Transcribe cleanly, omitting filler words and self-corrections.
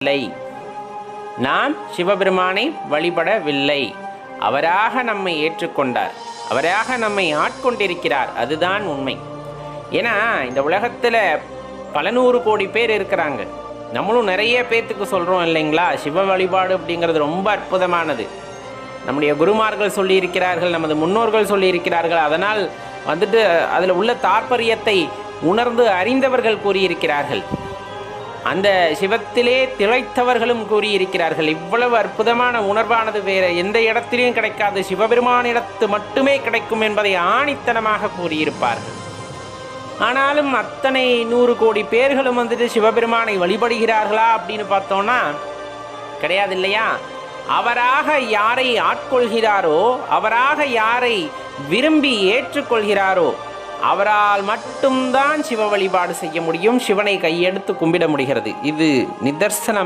இல்லை. நாம் சிவபெருமானை வழிபடவில்லை. அவராக நம்மை ஏற்றுக்கொண்டார், அவராக நம்மை ஆட்கொண்டிருக்கிறார். அதுதான் உண்மை. ஏன்னா இந்த உலகத்தில் பல நூறு கோடி பேர் இருக்கிறாங்க. நம்மளும் நிறைய பேர்த்துக்கு சொல்கிறோம் இல்லைங்களா, சிவ வழிபாடு அப்படிங்கிறது ரொம்ப அற்புதமானது. நம்முடைய குருமார்கள் சொல்லியிருக்கிறார்கள், நமது முன்னோர்கள் சொல்லியிருக்கிறார்கள். அதனால் அதில் உள்ள தாற்பயத்தை உணர்ந்து அறிந்தவர்கள் கூறியிருக்கிறார்கள். அந்த சிவத்திலே திளைத்தவர்களும் கூறியிருக்கிறார்கள். இவ்வளவு அற்புதமான உணர்வானது வேறு எந்த இடத்திலையும் கிடைக்காது, சிவபெருமானிடத்து மட்டுமே கிடைக்கும் என்பதை ஆணித்தனமாக கூறியிருப்பார்கள். ஆனாலும் அத்தனை 100 கோடி பேர்களும் சிவபெருமானை வழிபடுகிறார்களா அப்படின்னு பார்த்தோம்னா கிடையாது இல்லையா. அவராக யாரை ஆட்கொள்கிறாரோ, அவராக யாரை விரும்பி ஏற்றுக்கொள்கிறாரோ அவரால் மட்டும்தான் சிவ வழிபாடு செய்ய முடியும், சிவனை கையெடுத்து கும்பிட முடிகிறது. இது நிதர்சனமாக